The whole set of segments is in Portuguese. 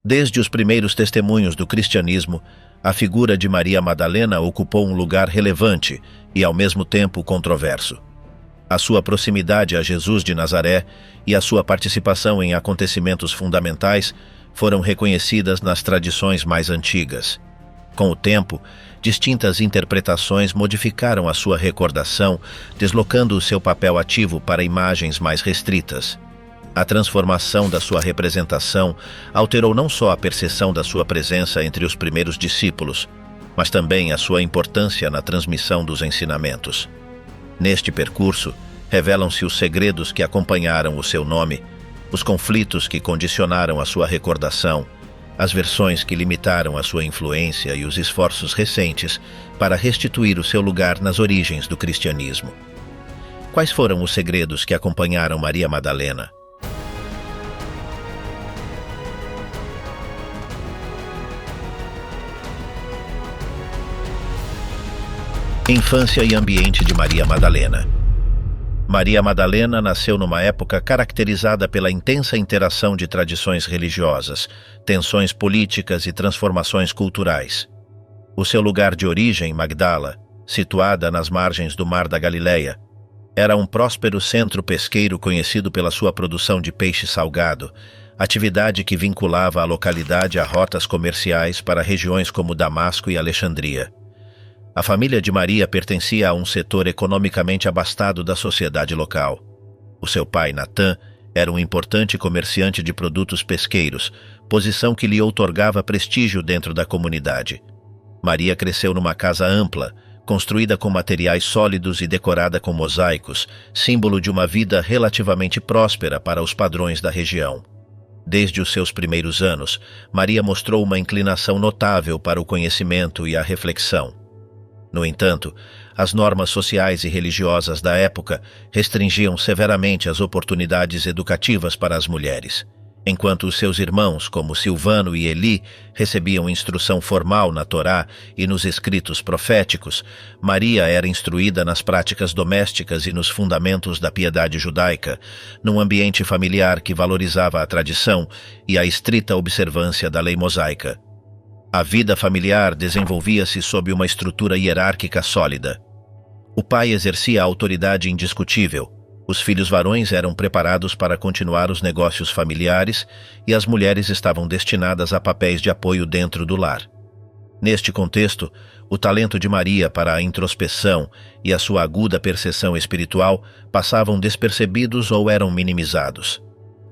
Desde os primeiros testemunhos do cristianismo, a figura de Maria Madalena ocupou um lugar relevante e, ao mesmo tempo, controverso. A sua proximidade a Jesus de Nazaré e a sua participação em acontecimentos fundamentais foram reconhecidas nas tradições mais antigas. Com o tempo, distintas interpretações modificaram a sua recordação, deslocando o seu papel ativo para imagens mais restritas. A transformação da sua representação alterou não só a percepção da sua presença entre os primeiros discípulos, mas também a sua importância na transmissão dos ensinamentos. Neste percurso, revelam-se os segredos que acompanharam o seu nome, os conflitos que condicionaram a sua recordação, as versões que limitaram a sua influência e os esforços recentes para restituir o seu lugar nas origens do cristianismo. Quais foram os segredos que acompanharam Maria Madalena? Infância e ambiente de Maria Madalena. Maria Madalena nasceu numa época caracterizada pela intensa interação de tradições religiosas, tensões políticas e transformações culturais. O seu lugar de origem, Magdala, situada nas margens do Mar da Galileia, era um próspero centro pesqueiro conhecido pela sua produção de peixe salgado, atividade que vinculava a localidade a rotas comerciais para regiões como Damasco e Alexandria. A família de Maria pertencia a um setor economicamente abastado da sociedade local. O seu pai, Natã, era um importante comerciante de produtos pesqueiros, posição que lhe outorgava prestígio dentro da comunidade. Maria cresceu numa casa ampla, construída com materiais sólidos e decorada com mosaicos, símbolo de uma vida relativamente próspera para os padrões da região. Desde os seus primeiros anos, Maria mostrou uma inclinação notável para o conhecimento e a reflexão. No entanto, as normas sociais e religiosas da época restringiam severamente as oportunidades educativas para as mulheres. Enquanto os seus irmãos, como Silvano e Eli, recebiam instrução formal na Torá e nos escritos proféticos, Maria era instruída nas práticas domésticas e nos fundamentos da piedade judaica, num ambiente familiar que valorizava a tradição e a estrita observância da lei mosaica. A vida familiar desenvolvia-se sob uma estrutura hierárquica sólida. O pai exercia a autoridade indiscutível, os filhos varões eram preparados para continuar os negócios familiares e as mulheres estavam destinadas a papéis de apoio dentro do lar. Neste contexto, o talento de Maria para a introspeção e a sua aguda percepção espiritual passavam despercebidos ou eram minimizados.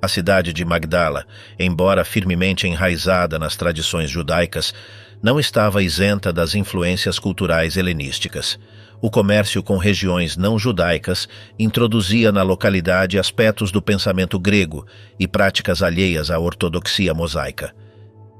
A cidade de Magdala, embora firmemente enraizada nas tradições judaicas, não estava isenta das influências culturais helenísticas. O comércio com regiões não judaicas introduzia na localidade aspectos do pensamento grego e práticas alheias à ortodoxia mosaica.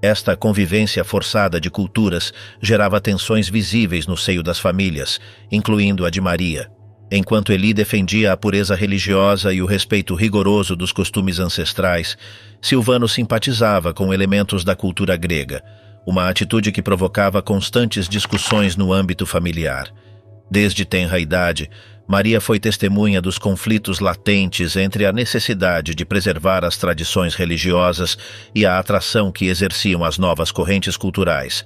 Esta convivência forçada de culturas gerava tensões visíveis no seio das famílias, incluindo a de Maria. Enquanto Eli defendia a pureza religiosa e o respeito rigoroso dos costumes ancestrais, Silvano simpatizava com elementos da cultura grega, uma atitude que provocava constantes discussões no âmbito familiar. Desde tenra idade, Maria foi testemunha dos conflitos latentes entre a necessidade de preservar as tradições religiosas e a atração que exerciam as novas correntes culturais.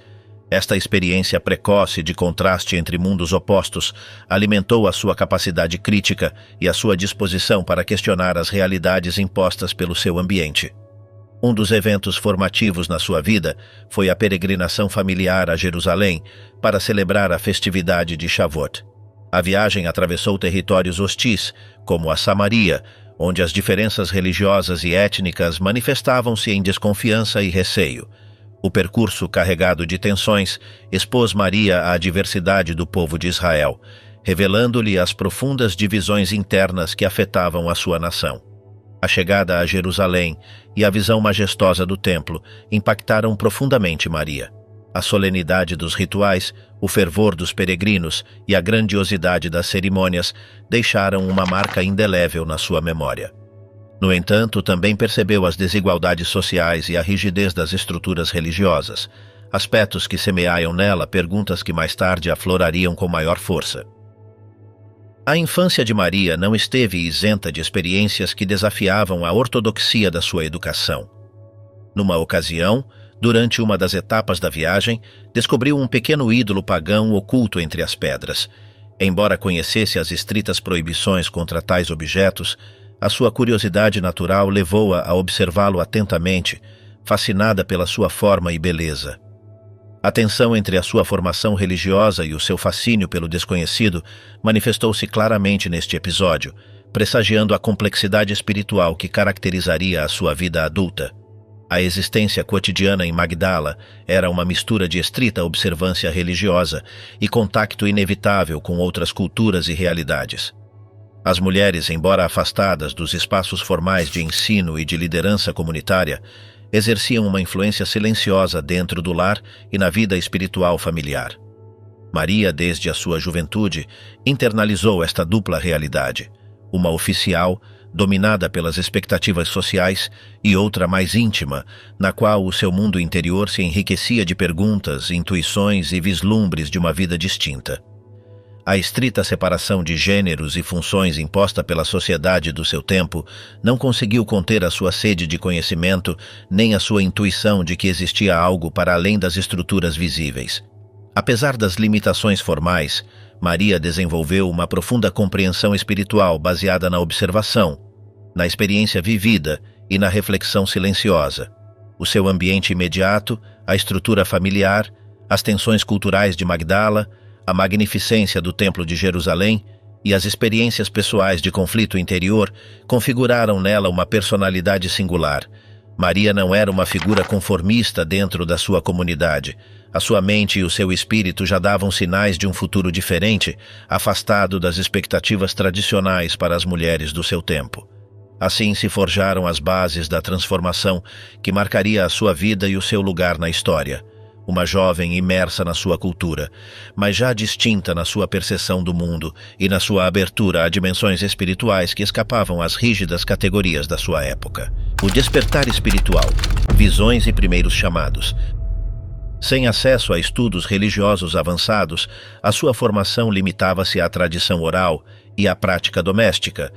Esta experiência precoce de contraste entre mundos opostos alimentou a sua capacidade crítica e a sua disposição para questionar as realidades impostas pelo seu ambiente. Um dos eventos formativos na sua vida foi a peregrinação familiar a Jerusalém para celebrar a festividade de Shavuot. A viagem atravessou territórios hostis, como a Samaria, onde as diferenças religiosas e étnicas manifestavam-se em desconfiança e receio. O percurso carregado de tensões expôs Maria à diversidade do povo de Israel, revelando-lhe as profundas divisões internas que afetavam a sua nação. A chegada a Jerusalém e a visão majestosa do templo impactaram profundamente Maria. A solenidade dos rituais, o fervor dos peregrinos e a grandiosidade das cerimônias deixaram uma marca indelével na sua memória. No entanto, também percebeu as desigualdades sociais e a rigidez das estruturas religiosas, aspectos que semearam nela perguntas que mais tarde aflorariam com maior força. A infância de Maria não esteve isenta de experiências que desafiavam a ortodoxia da sua educação. Numa ocasião, Durante uma das etapas da viagem, descobriu um pequeno ídolo pagão oculto entre as pedras. Embora conhecesse as estritas proibições contra tais objetos, a sua curiosidade natural levou-a a observá-lo atentamente, fascinada pela sua forma e beleza. A tensão entre a sua formação religiosa e o seu fascínio pelo desconhecido manifestou-se claramente neste episódio, pressagiando a complexidade espiritual que caracterizaria a sua vida adulta. A existência cotidiana em Magdala era uma mistura de estrita observância religiosa e contacto inevitável com outras culturas e realidades. As mulheres, embora afastadas dos espaços formais de ensino e de liderança comunitária, exerciam uma influência silenciosa dentro do lar e na vida espiritual familiar. Maria, desde a sua juventude, internalizou esta dupla realidade, uma oficial, dominada pelas expectativas sociais, e outra mais íntima, na qual o seu mundo interior se enriquecia de perguntas, intuições e vislumbres de uma vida distinta. A estrita separação de gêneros e funções imposta pela sociedade do seu tempo não conseguiu conter a sua sede de conhecimento nem a sua intuição de que existia algo para além das estruturas visíveis. Apesar das limitações formais, Maria desenvolveu uma profunda compreensão espiritual baseada na observação, na experiência vivida e na reflexão silenciosa. O seu ambiente imediato, a estrutura familiar, as tensões culturais de Magdala, a magnificência do Templo de Jerusalém e as experiências pessoais de conflito interior configuraram nela uma personalidade singular. Maria não era uma figura conformista dentro da sua comunidade. A sua mente e o seu espírito já davam sinais de um futuro diferente, afastado das expectativas tradicionais para as mulheres do seu tempo. Assim se forjaram as bases da transformação que marcaria a sua vida e o seu lugar na história. Uma jovem imersa na sua cultura, mas já distinta na sua percepção do mundo e na sua abertura a dimensões espirituais que escapavam às rígidas categorias da sua época. O despertar espiritual, visões e primeiros chamados. Sem acesso a estudos religiosos avançados, a sua formação limitava-se à tradição oral e à prática doméstica,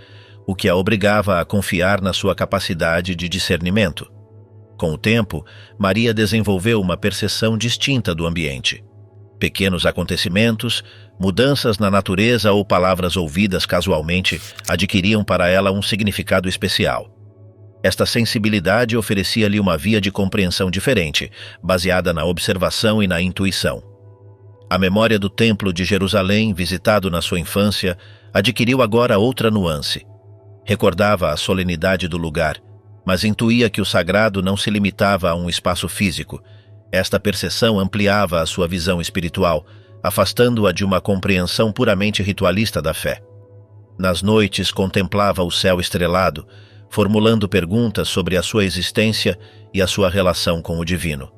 o que a obrigava a confiar na sua capacidade de discernimento. Com o tempo, Maria desenvolveu uma percepção distinta do ambiente. Pequenos acontecimentos, mudanças na natureza ou palavras ouvidas casualmente adquiriam para ela um significado especial. Esta sensibilidade oferecia-lhe uma via de compreensão diferente, baseada na observação e na intuição. A memória do Templo de Jerusalém, visitado na sua infância, adquiriu agora outra nuance. Recordava a solenidade do lugar, mas intuía que o sagrado não se limitava a um espaço físico. Esta percepção ampliava a sua visão espiritual, afastando-a de uma compreensão puramente ritualista da fé. Nas noites contemplava o céu estrelado, formulando perguntas sobre a sua existência e a sua relação com o divino.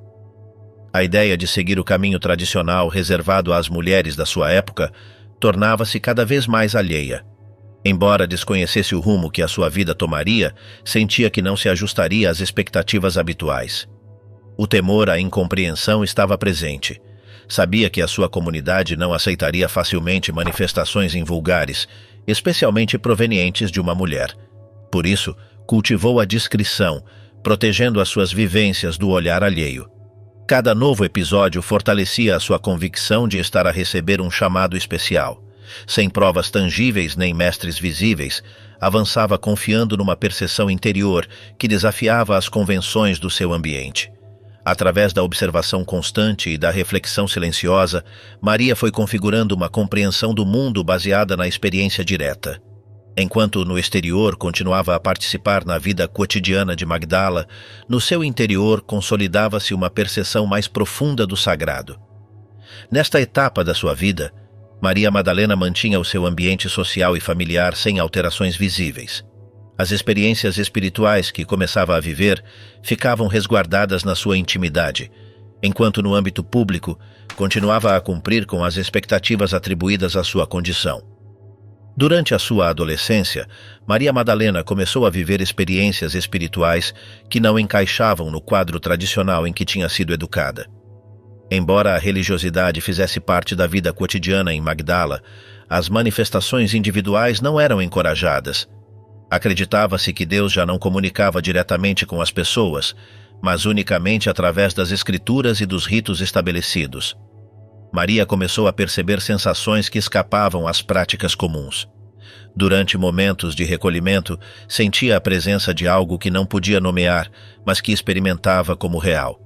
A ideia de seguir o caminho tradicional reservado às mulheres da sua época tornava-se cada vez mais alheia. Embora desconhecesse o rumo que a sua vida tomaria, sentia que não se ajustaria às expectativas habituais. O temor à incompreensão estava presente. Sabia que a sua comunidade não aceitaria facilmente manifestações invulgares, especialmente provenientes de uma mulher. Por isso, cultivou a discrição, protegendo as suas vivências do olhar alheio. Cada novo episódio fortalecia a sua convicção de estar a receber um chamado especial. Sem provas tangíveis nem mestres visíveis, avançava confiando numa percepção interior que desafiava as convenções do seu ambiente. Através da observação constante e da reflexão silenciosa, Maria foi configurando uma compreensão do mundo baseada na experiência direta. Enquanto no exterior continuava a participar na vida cotidiana de Magdala, no seu interior consolidava-se uma percepção mais profunda do sagrado. Nesta etapa da sua vida, Maria Madalena mantinha o seu ambiente social e familiar sem alterações visíveis. As experiências espirituais que começava a viver ficavam resguardadas na sua intimidade, enquanto no âmbito público continuava a cumprir com as expectativas atribuídas à sua condição. Durante a sua adolescência, Maria Madalena começou a viver experiências espirituais que não encaixavam no quadro tradicional em que tinha sido educada. Embora a religiosidade fizesse parte da vida cotidiana em Magdala, as manifestações individuais não eram encorajadas. Acreditava-se que Deus já não comunicava diretamente com as pessoas, mas unicamente através das escrituras e dos ritos estabelecidos. Maria começou a perceber sensações que escapavam às práticas comuns. Durante momentos de recolhimento, sentia a presença de algo que não podia nomear, mas que experimentava como real.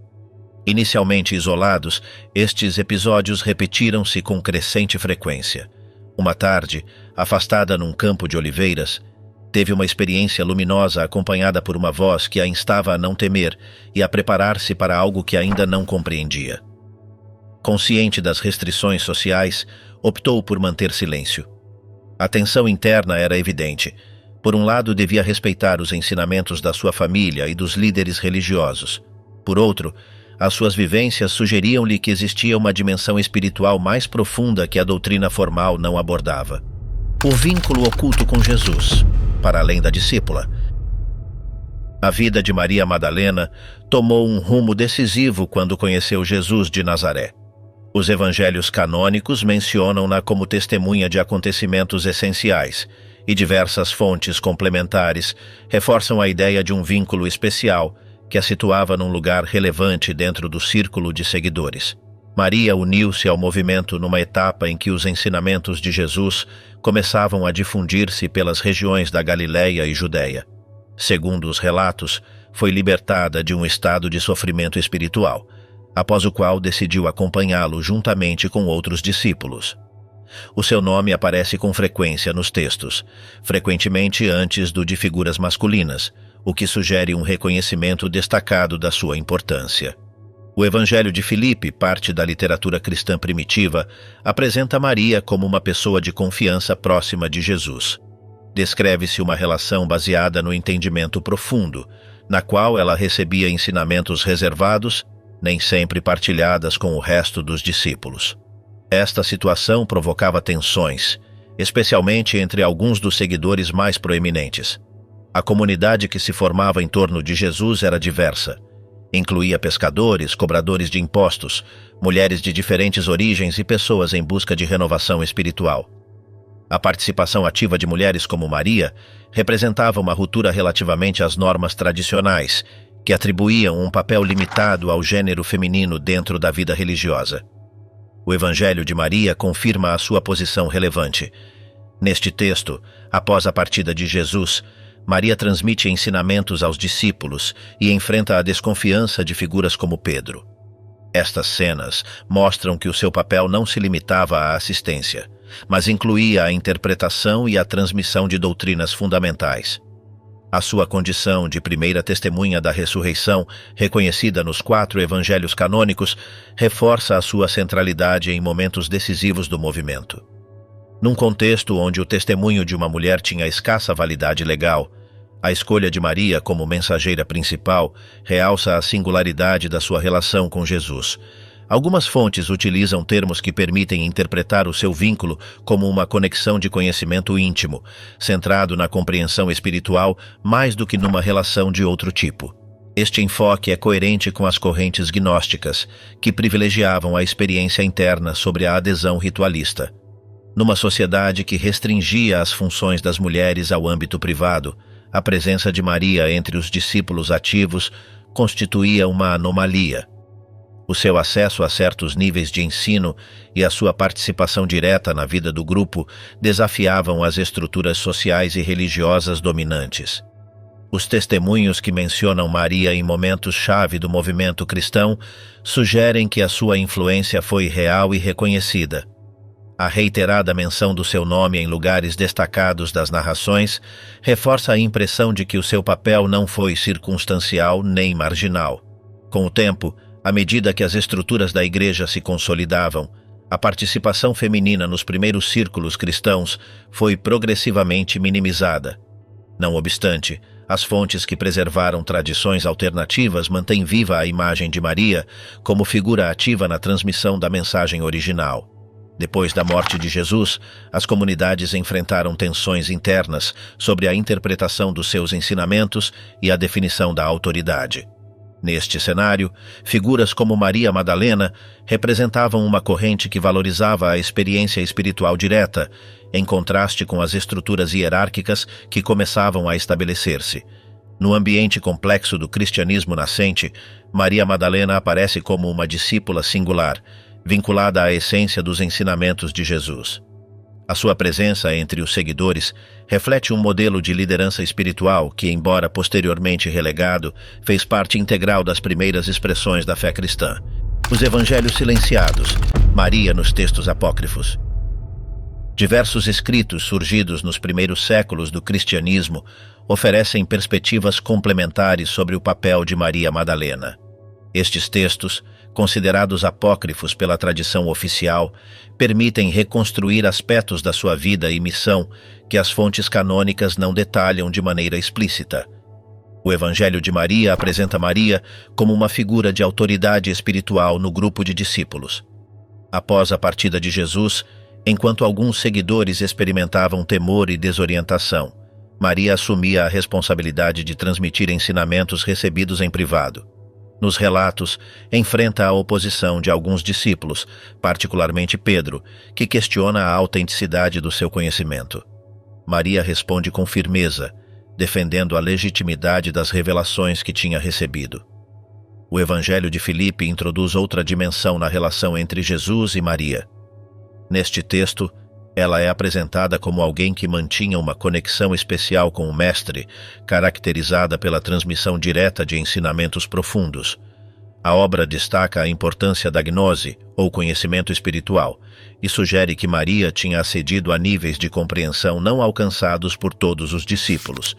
Inicialmente isolados, estes episódios repetiram-se com crescente frequência. Uma tarde, afastada num campo de oliveiras, teve uma experiência luminosa acompanhada por uma voz que a instava a não temer e a preparar-se para algo que ainda não compreendia. Consciente das restrições sociais, optou por manter silêncio. A tensão interna era evidente. Por um lado, devia respeitar os ensinamentos da sua família e dos líderes religiosos. Por outro, as suas vivências sugeriam-lhe que existia uma dimensão espiritual mais profunda que a doutrina formal não abordava. O vínculo oculto com Jesus, para além da discípula. A vida de Maria Madalena tomou um rumo decisivo quando conheceu Jesus de Nazaré. Os evangelhos canônicos mencionam-na como testemunha de acontecimentos essenciais, e diversas fontes complementares reforçam a ideia de um vínculo especial que a situava num lugar relevante dentro do círculo de seguidores. Maria uniu-se ao movimento numa etapa em que os ensinamentos de Jesus começavam a difundir-se pelas regiões da Galileia e Judéia. Segundo os relatos, foi libertada de um estado de sofrimento espiritual, após o qual decidiu acompanhá-lo juntamente com outros discípulos. O seu nome aparece com frequência nos textos, frequentemente antes do de figuras masculinas, o que sugere um reconhecimento destacado da sua importância. O Evangelho de Filipe, parte da literatura cristã primitiva, apresenta Maria como uma pessoa de confiança próxima de Jesus. Descreve-se uma relação baseada no entendimento profundo, na qual ela recebia ensinamentos reservados, nem sempre partilhadas com o resto dos discípulos. Esta situação provocava tensões, especialmente entre alguns dos seguidores mais proeminentes. A comunidade que se formava em torno de Jesus era diversa. Incluía pescadores, cobradores de impostos, mulheres de diferentes origens e pessoas em busca de renovação espiritual. A participação ativa de mulheres como Maria representava uma ruptura relativamente às normas tradicionais, que atribuíam um papel limitado ao gênero feminino dentro da vida religiosa. O Evangelho de Maria confirma a sua posição relevante. Neste texto, após a partida de Jesus, Maria transmite ensinamentos aos discípulos e enfrenta a desconfiança de figuras como Pedro. Estas cenas mostram que o seu papel não se limitava à assistência, mas incluía a interpretação e a transmissão de doutrinas fundamentais. A sua condição de primeira testemunha da ressurreição, reconhecida nos 4 evangelhos canônicos, reforça a sua centralidade em momentos decisivos do movimento. Num contexto onde o testemunho de uma mulher tinha escassa validade legal, a escolha de Maria como mensageira principal realça a singularidade da sua relação com Jesus. Algumas fontes utilizam termos que permitem interpretar o seu vínculo como uma conexão de conhecimento íntimo, centrado na compreensão espiritual mais do que numa relação de outro tipo. Este enfoque é coerente com as correntes gnósticas, que privilegiavam a experiência interna sobre a adesão ritualista. Numa sociedade que restringia as funções das mulheres ao âmbito privado, a presença de Maria entre os discípulos ativos constituía uma anomalia. O seu acesso a certos níveis de ensino e a sua participação direta na vida do grupo desafiavam as estruturas sociais e religiosas dominantes. Os testemunhos que mencionam Maria em momentos-chave do movimento cristão sugerem que a sua influência foi real e reconhecida. A reiterada menção do seu nome em lugares destacados das narrações reforça a impressão de que o seu papel não foi circunstancial nem marginal. Com o tempo, à medida que as estruturas da Igreja se consolidavam, a participação feminina nos primeiros círculos cristãos foi progressivamente minimizada. Não obstante, as fontes que preservaram tradições alternativas mantêm viva a imagem de Maria como figura ativa na transmissão da mensagem original. Depois da morte de Jesus, as comunidades enfrentaram tensões internas sobre a interpretação dos seus ensinamentos e a definição da autoridade. Neste cenário, figuras como Maria Madalena representavam uma corrente que valorizava a experiência espiritual direta, em contraste com as estruturas hierárquicas que começavam a estabelecer-se. No ambiente complexo do cristianismo nascente, Maria Madalena aparece como uma discípula singular, vinculada à essência dos ensinamentos de Jesus. A sua presença entre os seguidores reflete um modelo de liderança espiritual que, embora posteriormente relegado, fez parte integral das primeiras expressões da fé cristã. Os Evangelhos silenciados, Maria nos textos apócrifos. Diversos escritos surgidos nos primeiros séculos do cristianismo oferecem perspectivas complementares sobre o papel de Maria Madalena. Estes textos, considerados apócrifos pela tradição oficial, permitem reconstruir aspectos da sua vida e missão que as fontes canônicas não detalham de maneira explícita. O Evangelho de Maria apresenta Maria como uma figura de autoridade espiritual no grupo de discípulos. Após a partida de Jesus, enquanto alguns seguidores experimentavam temor e desorientação, Maria assumia a responsabilidade de transmitir ensinamentos recebidos em privado. Nos relatos, enfrenta a oposição de alguns discípulos, particularmente Pedro, que questiona a autenticidade do seu conhecimento. Maria responde com firmeza, defendendo a legitimidade das revelações que tinha recebido. O Evangelho de Filipe introduz outra dimensão na relação entre Jesus e Maria. Neste texto, ela é apresentada como alguém que mantinha uma conexão especial com o Mestre, caracterizada pela transmissão direta de ensinamentos profundos. A obra destaca a importância da gnose, ou conhecimento espiritual, e sugere que Maria tinha acedido a níveis de compreensão não alcançados por todos os discípulos.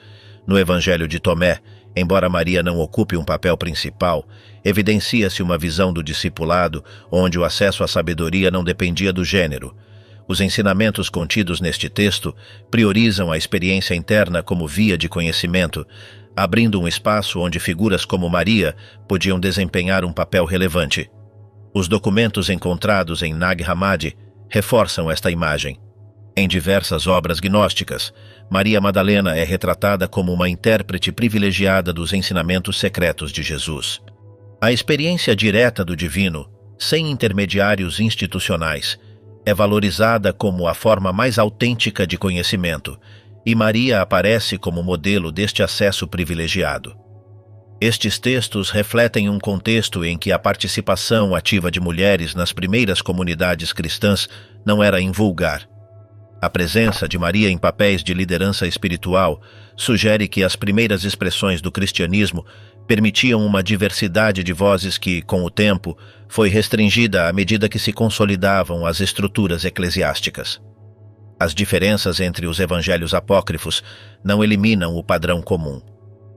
No Evangelho de Tomé, embora Maria não ocupe um papel principal, evidencia-se uma visão do discipulado onde o acesso à sabedoria não dependia do gênero. Os ensinamentos contidos neste texto priorizam a experiência interna como via de conhecimento, abrindo um espaço onde figuras como Maria podiam desempenhar um papel relevante. Os documentos encontrados em Nag Hammadi reforçam esta imagem. Em diversas obras gnósticas, Maria Madalena é retratada como uma intérprete privilegiada dos ensinamentos secretos de Jesus. A experiência direta do divino, sem intermediários institucionais, é valorizada como a forma mais autêntica de conhecimento, e Maria aparece como modelo deste acesso privilegiado. Estes textos refletem um contexto em que a participação ativa de mulheres nas primeiras comunidades cristãs não era invulgar. A presença de Maria em papéis de liderança espiritual sugere que as primeiras expressões do cristianismo permitiam uma diversidade de vozes que, com o tempo, foi restringida à medida que se consolidavam as estruturas eclesiásticas. As diferenças entre os evangelhos apócrifos não eliminam o padrão comum.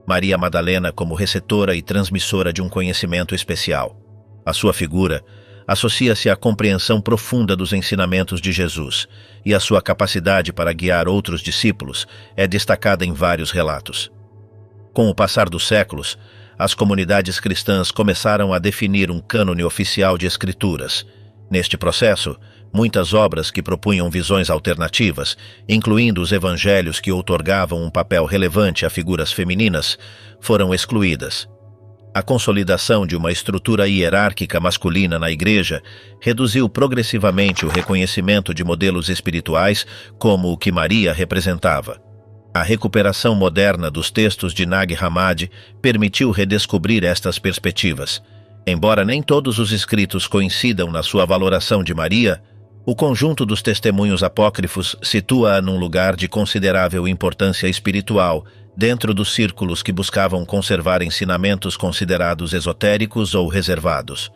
Maria Madalena como receptora e transmissora de um conhecimento especial. A sua figura associa-se à compreensão profunda dos ensinamentos de Jesus, e a sua capacidade para guiar outros discípulos é destacada em vários relatos. Com o passar dos séculos, as comunidades cristãs começaram a definir um cânone oficial de escrituras. Neste processo, muitas obras que propunham visões alternativas, incluindo os evangelhos que outorgavam um papel relevante a figuras femininas, foram excluídas. A consolidação de uma estrutura hierárquica masculina na Igreja reduziu progressivamente o reconhecimento de modelos espirituais como o que Maria representava. A recuperação moderna dos textos de Nag Hammadi permitiu redescobrir estas perspectivas. Embora nem todos os escritos coincidam na sua valoração de Maria, o conjunto dos testemunhos apócrifos situa-a num lugar de considerável importância espiritual, dentro dos círculos que buscavam conservar ensinamentos considerados esotéricos ou reservados.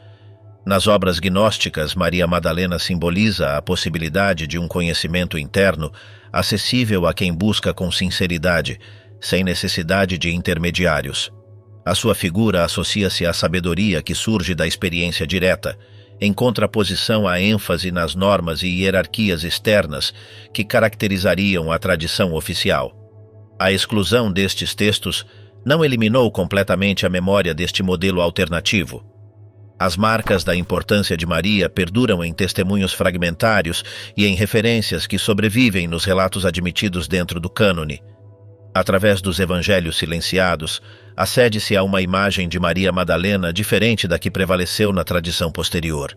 Nas obras gnósticas, Maria Madalena simboliza a possibilidade de um conhecimento interno acessível a quem busca com sinceridade, sem necessidade de intermediários. A sua figura associa-se à sabedoria que surge da experiência direta, em contraposição à ênfase nas normas e hierarquias externas que caracterizariam a tradição oficial. A exclusão destes textos não eliminou completamente a memória deste modelo alternativo. As marcas da importância de Maria perduram em testemunhos fragmentários e em referências que sobrevivem nos relatos admitidos dentro do cânone. Através dos evangelhos silenciados, acede-se a uma imagem de Maria Madalena diferente da que prevaleceu na tradição posterior.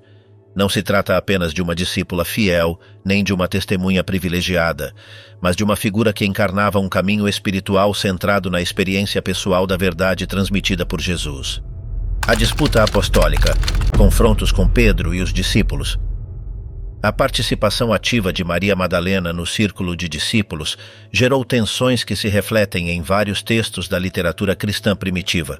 Não se trata apenas de uma discípula fiel, nem de uma testemunha privilegiada, mas de uma figura que encarnava um caminho espiritual centrado na experiência pessoal da verdade transmitida por Jesus. A disputa apostólica, confrontos com Pedro e os discípulos. A participação ativa de Maria Madalena no círculo de discípulos gerou tensões que se refletem em vários textos da literatura cristã primitiva.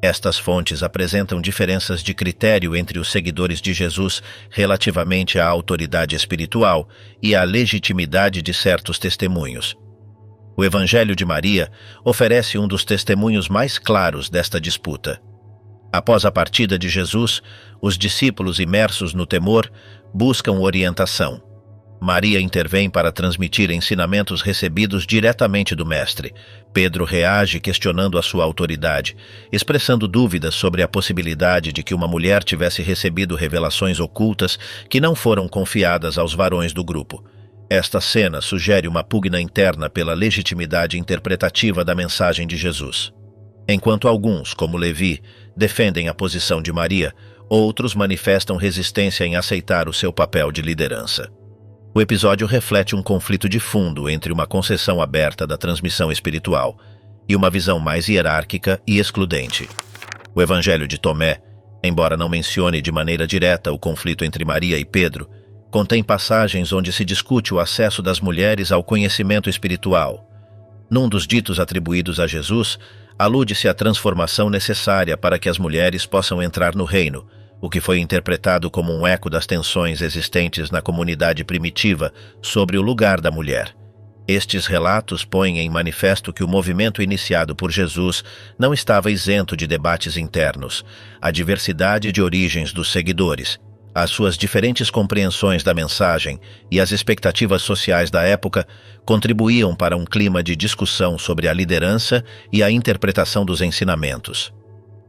Estas fontes apresentam diferenças de critério entre os seguidores de Jesus relativamente à autoridade espiritual e à legitimidade de certos testemunhos. O Evangelho de Maria oferece um dos testemunhos mais claros desta disputa. Após a partida de Jesus, os discípulos imersos no temor buscam orientação. Maria intervém para transmitir ensinamentos recebidos diretamente do Mestre. Pedro reage questionando a sua autoridade, expressando dúvidas sobre a possibilidade de que uma mulher tivesse recebido revelações ocultas que não foram confiadas aos varões do grupo. Esta cena sugere uma pugna interna pela legitimidade interpretativa da mensagem de Jesus. Enquanto alguns, como Levi, defendem a posição de Maria, outros manifestam resistência em aceitar o seu papel de liderança. O episódio reflete um conflito de fundo entre uma concessão aberta da transmissão espiritual e uma visão mais hierárquica e excludente. O Evangelho de Tomé, embora não mencione de maneira direta o conflito entre Maria e Pedro, contém passagens onde se discute o acesso das mulheres ao conhecimento espiritual. Num dos ditos atribuídos a Jesus, alude-se à transformação necessária para que as mulheres possam entrar no reino, o que foi interpretado como um eco das tensões existentes na comunidade primitiva sobre o lugar da mulher. Estes relatos põem em manifesto que o movimento iniciado por Jesus não estava isento de debates internos, a diversidade de origens dos seguidores, as suas diferentes compreensões da mensagem e as expectativas sociais da época contribuíam para um clima de discussão sobre a liderança e a interpretação dos ensinamentos.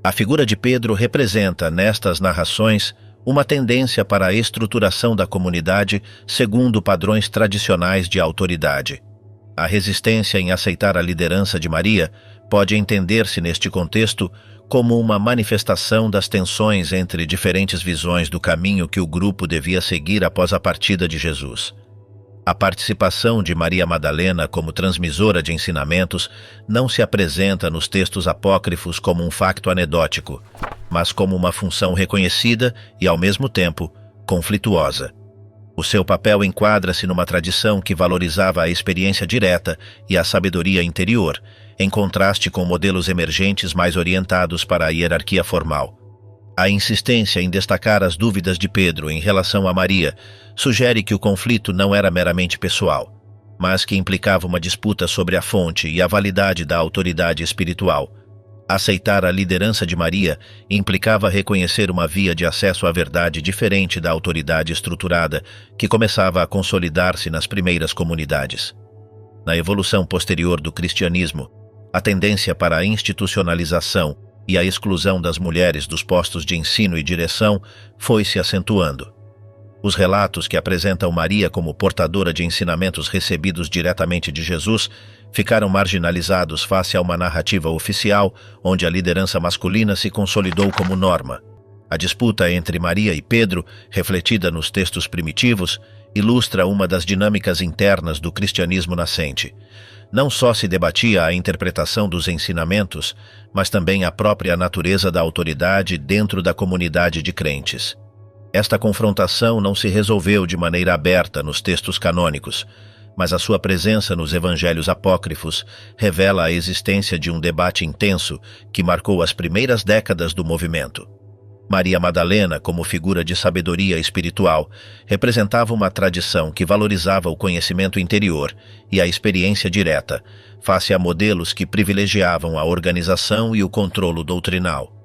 A figura de Pedro representa, nestas narrações, uma tendência para a estruturação da comunidade segundo padrões tradicionais de autoridade. A resistência em aceitar a liderança de Maria pode entender-se neste contexto como uma manifestação das tensões entre diferentes visões do caminho que o grupo devia seguir após a partida de Jesus. A participação de Maria Madalena como transmissora de ensinamentos não se apresenta nos textos apócrifos como um facto anedótico, mas como uma função reconhecida e, ao mesmo tempo, conflituosa. O seu papel enquadra-se numa tradição que valorizava a experiência direta e a sabedoria interior, em contraste com modelos emergentes mais orientados para a hierarquia formal. A insistência em destacar as dúvidas de Pedro em relação a Maria sugere que o conflito não era meramente pessoal, mas que implicava uma disputa sobre a fonte e a validade da autoridade espiritual. Aceitar a liderança de Maria implicava reconhecer uma via de acesso à verdade diferente da autoridade estruturada que começava a consolidar-se nas primeiras comunidades. Na evolução posterior do cristianismo, a tendência para a institucionalização e a exclusão das mulheres dos postos de ensino e direção foi se acentuando. Os relatos que apresentam Maria como portadora de ensinamentos recebidos diretamente de Jesus ficaram marginalizados face a uma narrativa oficial onde a liderança masculina se consolidou como norma. A disputa entre Maria e Pedro, refletida nos textos primitivos, ilustra uma das dinâmicas internas do cristianismo nascente. Não só se debatia a interpretação dos ensinamentos, mas também a própria natureza da autoridade dentro da comunidade de crentes. Esta confrontação não se resolveu de maneira aberta nos textos canônicos, mas a sua presença nos evangelhos apócrifos revela a existência de um debate intenso que marcou as primeiras décadas do movimento. Maria Madalena, como figura de sabedoria espiritual, representava uma tradição que valorizava o conhecimento interior e a experiência direta, face a modelos que privilegiavam a organização e o controlo doutrinal.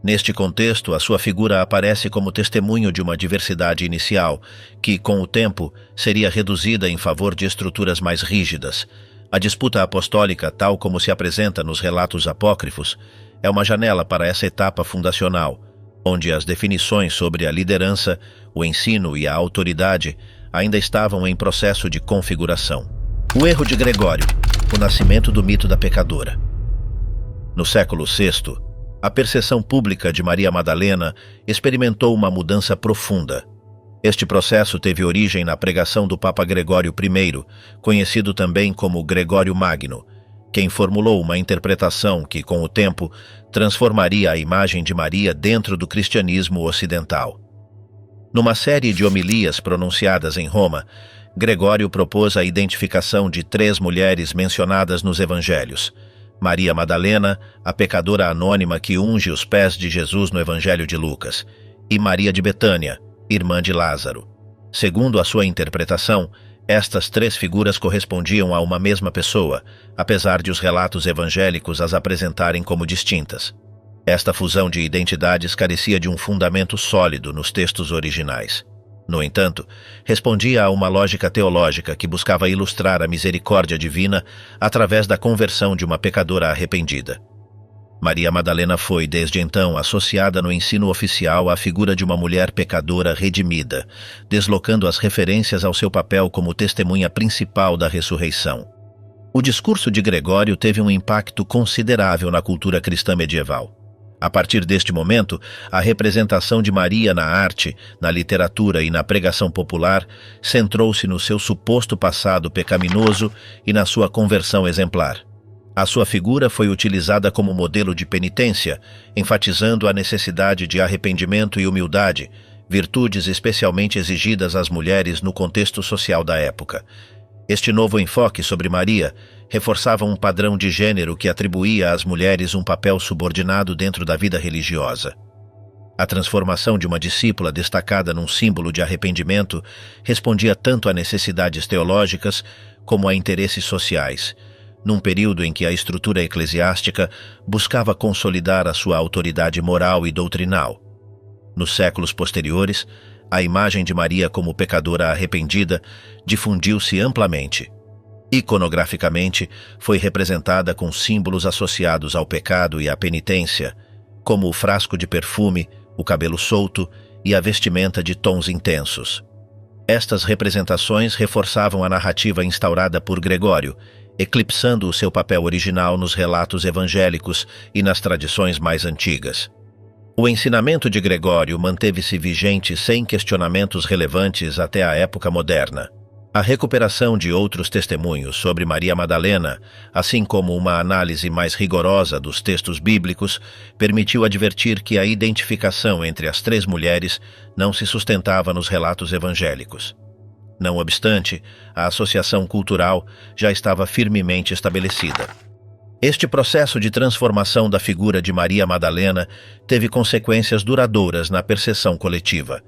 Neste contexto, a sua figura aparece como testemunho de uma diversidade inicial, que, com o tempo, seria reduzida em favor de estruturas mais rígidas. A disputa apostólica, tal como se apresenta nos relatos apócrifos, é uma janela para essa etapa fundacional, onde as definições sobre a liderança, o ensino e a autoridade ainda estavam em processo de configuração. O erro de Gregório, o nascimento do mito da pecadora. No século VI, A perseção pública de Maria Madalena experimentou uma mudança profunda. Este processo teve origem na pregação do Papa Gregório I, conhecido também como Gregório Magno, quem formulou uma interpretação que, com o tempo, transformaria a imagem de Maria dentro do cristianismo ocidental. Numa série de homilias pronunciadas em Roma, Gregório propôs a identificação de 3 mulheres mencionadas nos evangelhos: Maria Madalena, a pecadora anônima que unge os pés de Jesus no Evangelho de Lucas, e Maria de Betânia, irmã de Lázaro. Segundo a sua interpretação, estas 3 figuras correspondiam a uma mesma pessoa, apesar de os relatos evangélicos as apresentarem como distintas. Esta fusão de identidades carecia de um fundamento sólido nos textos originais. No entanto, respondia a uma lógica teológica que buscava ilustrar a misericórdia divina através da conversão de uma pecadora arrependida. Maria Madalena foi, desde então, associada no ensino oficial à figura de uma mulher pecadora redimida, deslocando as referências ao seu papel como testemunha principal da ressurreição. O discurso de Gregório teve um impacto considerável na cultura cristã medieval. A partir deste momento, a representação de Maria na arte, na literatura e na pregação popular centrou-se no seu suposto passado pecaminoso e na sua conversão exemplar. A sua figura foi utilizada como modelo de penitência, enfatizando a necessidade de arrependimento e humildade, virtudes especialmente exigidas às mulheres no contexto social da época. Este novo enfoque sobre Maria reforçava um padrão de gênero que atribuía às mulheres um papel subordinado dentro da vida religiosa. A transformação de uma discípula destacada num símbolo de arrependimento respondia tanto a necessidades teológicas como a interesses sociais, num período em que a estrutura eclesiástica buscava consolidar a sua autoridade moral e doutrinal. Nos séculos posteriores, a imagem de Maria como pecadora arrependida difundiu-se amplamente. Iconograficamente, foi representada com símbolos associados ao pecado e à penitência, como o frasco de perfume, o cabelo solto e a vestimenta de tons intensos. Estas representações reforçavam a narrativa instaurada por Gregório, eclipsando o seu papel original nos relatos evangélicos e nas tradições mais antigas. O ensinamento de Gregório manteve-se vigente sem questionamentos relevantes até a época moderna. A recuperação de outros testemunhos sobre Maria Madalena, assim como uma análise mais rigorosa dos textos bíblicos, permitiu advertir que a identificação entre as 3 mulheres não se sustentava nos relatos evangélicos. Não obstante, a associação cultural já estava firmemente estabelecida. Este processo de transformação da figura de Maria Madalena teve consequências duradouras na percepção coletiva.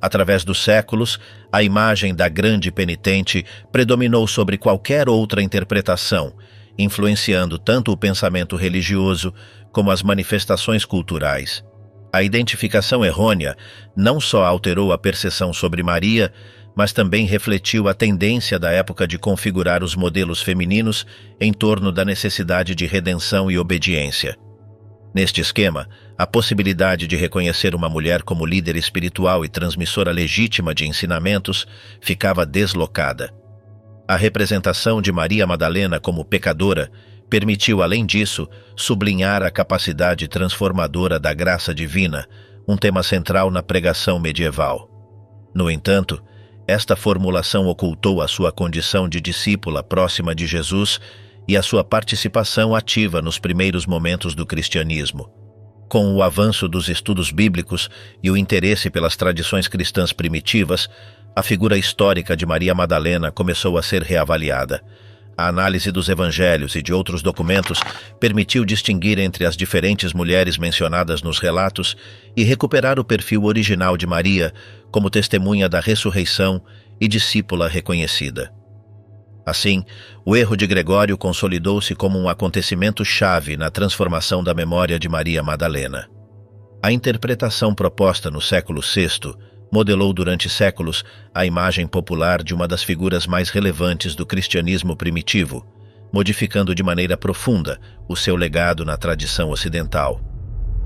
Através dos séculos, a imagem da grande penitente predominou sobre qualquer outra interpretação, influenciando tanto o pensamento religioso como as manifestações culturais. A identificação errônea não só alterou a percepção sobre Maria, mas também refletiu a tendência da época de configurar os modelos femininos em torno da necessidade de redenção e obediência. Neste esquema, a possibilidade de reconhecer uma mulher como líder espiritual e transmissora legítima de ensinamentos ficava deslocada. A representação de Maria Madalena como pecadora permitiu, além disso, sublinhar a capacidade transformadora da graça divina, um tema central na pregação medieval. No entanto, esta formulação ocultou a sua condição de discípula próxima de Jesus e a sua participação ativa nos primeiros momentos do cristianismo. Com o avanço dos estudos bíblicos e o interesse pelas tradições cristãs primitivas, a figura histórica de Maria Madalena começou a ser reavaliada. A análise dos evangelhos e de outros documentos permitiu distinguir entre as diferentes mulheres mencionadas nos relatos e recuperar o perfil original de Maria como testemunha da ressurreição e discípula reconhecida. Assim, o erro de Gregório consolidou-se como um acontecimento-chave na transformação da memória de Maria Madalena. A interpretação proposta no século VI modelou durante séculos a imagem popular de uma das figuras mais relevantes do cristianismo primitivo, modificando de maneira profunda o seu legado na tradição ocidental.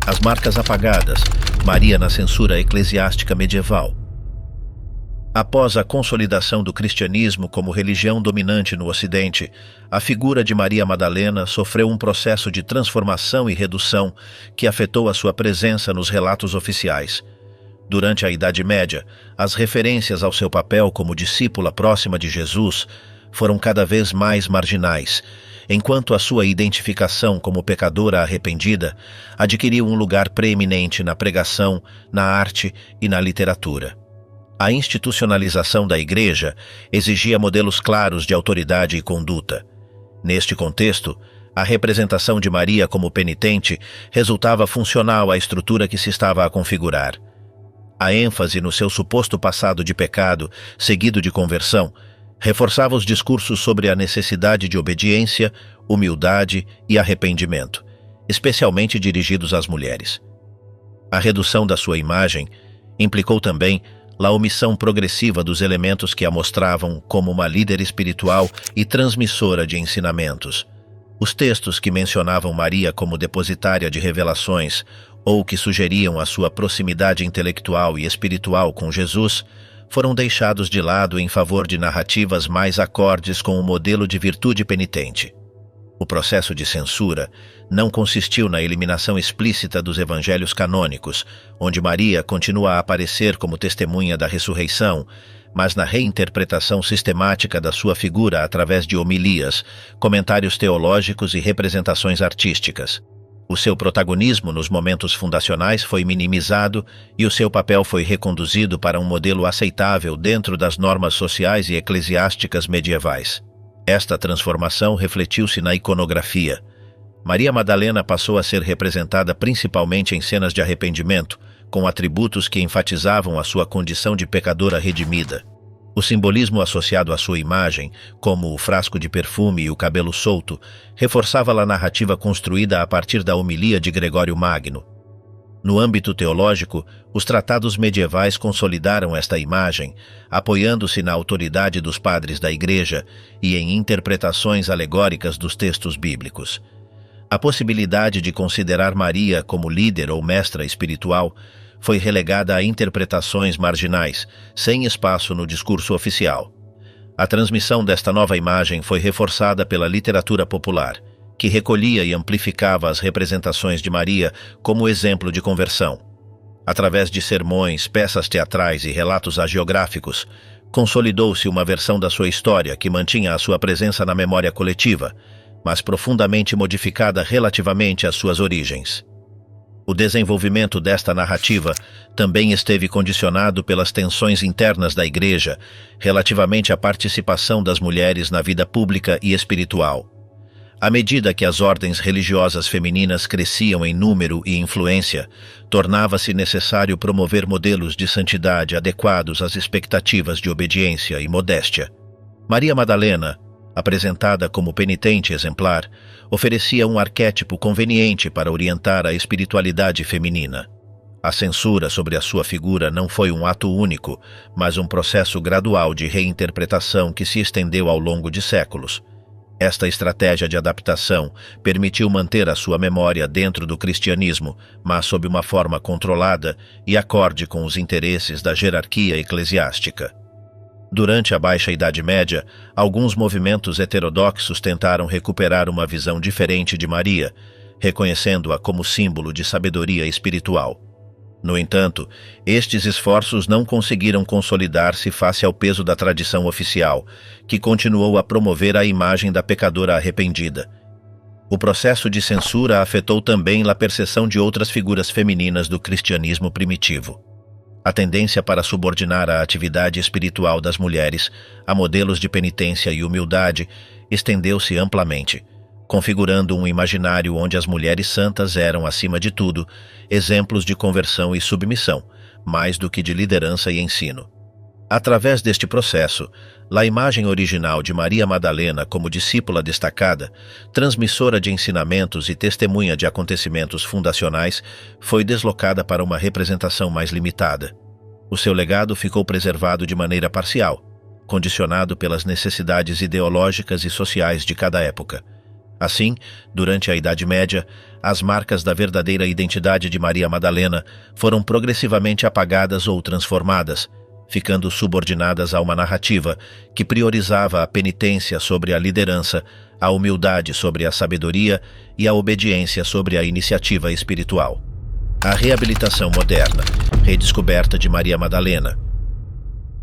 As marcas apagadas, Maria na censura eclesiástica medieval. Após a consolidação do cristianismo como religião dominante no Ocidente, a figura de Maria Madalena sofreu um processo de transformação e redução que afetou a sua presença nos relatos oficiais. Durante a Idade Média, as referências ao seu papel como discípula próxima de Jesus foram cada vez mais marginais, enquanto a sua identificação como pecadora arrependida adquiriu um lugar preeminente na pregação, na arte e na literatura. A institucionalização da Igreja exigia modelos claros de autoridade e conduta. Neste contexto, a representação de Maria como penitente resultava funcional à estrutura que se estava a configurar. A ênfase no seu suposto passado de pecado, seguido de conversão, reforçava os discursos sobre a necessidade de obediência, humildade e arrependimento, especialmente dirigidos às mulheres. A redução da sua imagem implicou também a omissão progressiva dos elementos que a mostravam como uma líder espiritual e transmissora de ensinamentos. Os textos que mencionavam Maria como depositária de revelações ou que sugeriam a sua proximidade intelectual e espiritual com Jesus foram deixados de lado em favor de narrativas mais acordes com o modelo de virtude penitente. O processo de censura não consistiu na eliminação explícita dos evangelhos canônicos, onde Maria continua a aparecer como testemunha da ressurreição, mas na reinterpretação sistemática da sua figura através de homilias, comentários teológicos e representações artísticas. O seu protagonismo nos momentos fundacionais foi minimizado e o seu papel foi reconduzido para um modelo aceitável dentro das normas sociais e eclesiásticas medievais. Esta transformação refletiu-se na iconografia. Maria Madalena passou a ser representada principalmente em cenas de arrependimento, com atributos que enfatizavam a sua condição de pecadora redimida. O simbolismo associado à sua imagem, como o frasco de perfume e o cabelo solto, reforçava a narrativa construída a partir da homilia de Gregório Magno. No âmbito teológico, os tratados medievais consolidaram esta imagem, apoiando-se na autoridade dos padres da Igreja e em interpretações alegóricas dos textos bíblicos. A possibilidade de considerar Maria como líder ou mestra espiritual foi relegada a interpretações marginais, sem espaço no discurso oficial. A transmissão desta nova imagem foi reforçada pela literatura popular, que recolhia e amplificava as representações de Maria como exemplo de conversão. Através de sermões, peças teatrais e relatos hagiográficos, consolidou-se uma versão da sua história que mantinha a sua presença na memória coletiva, mas profundamente modificada relativamente às suas origens. O desenvolvimento desta narrativa também esteve condicionado pelas tensões internas da Igreja relativamente à participação das mulheres na vida pública e espiritual. À medida que as ordens religiosas femininas cresciam em número e influência, tornava-se necessário promover modelos de santidade adequados às expectativas de obediência e modéstia. Maria Madalena, apresentada como penitente exemplar, oferecia um arquétipo conveniente para orientar a espiritualidade feminina. A censura sobre a sua figura não foi um ato único, mas um processo gradual de reinterpretação que se estendeu ao longo de séculos. Esta estratégia de adaptação permitiu manter a sua memória dentro do cristianismo, mas sob uma forma controlada e acorde com os interesses da jerarquia eclesiástica. Durante a Baixa Idade Média, alguns movimentos heterodoxos tentaram recuperar uma visão diferente de Maria, reconhecendo-a como símbolo de sabedoria espiritual. No entanto, estes esforços não conseguiram consolidar-se face ao peso da tradição oficial, que continuou a promover a imagem da pecadora arrependida. O processo de censura afetou também a percepção de outras figuras femininas do cristianismo primitivo. A tendência para subordinar a atividade espiritual das mulheres a modelos de penitência e humildade estendeu-se amplamente, configurando um imaginário onde as mulheres santas eram, acima de tudo, exemplos de conversão e submissão, mais do que de liderança e ensino. Através deste processo, a imagem original de Maria Madalena como discípula destacada, transmissora de ensinamentos e testemunha de acontecimentos fundacionais, foi deslocada para uma representação mais limitada. O seu legado ficou preservado de maneira parcial, condicionado pelas necessidades ideológicas e sociais de cada época. Assim, durante a Idade Média, as marcas da verdadeira identidade de Maria Madalena foram progressivamente apagadas ou transformadas, ficando subordinadas a uma narrativa que priorizava a penitência sobre a liderança, a humildade sobre a sabedoria e a obediência sobre a iniciativa espiritual. A reabilitação moderna, redescoberta de Maria Madalena.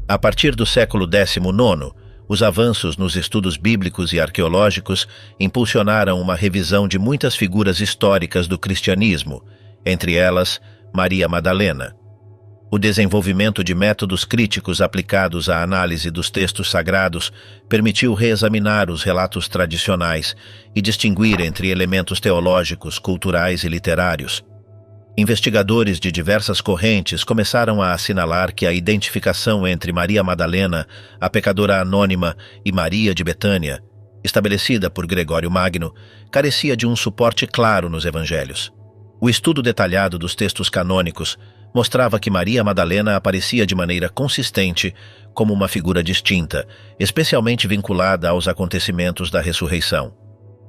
A partir do século XIX, os avanços nos estudos bíblicos e arqueológicos impulsionaram uma revisão de muitas figuras históricas do cristianismo, entre elas Maria Madalena. O desenvolvimento de métodos críticos aplicados à análise dos textos sagrados permitiu reexaminar os relatos tradicionais e distinguir entre elementos teológicos, culturais e literários. Investigadores de diversas correntes começaram a assinalar que a identificação entre Maria Madalena, a pecadora anônima, e Maria de Betânia, estabelecida por Gregório Magno, carecia de um suporte claro nos evangelhos. O estudo detalhado dos textos canônicos mostrava que Maria Madalena aparecia de maneira consistente como uma figura distinta, especialmente vinculada aos acontecimentos da ressurreição.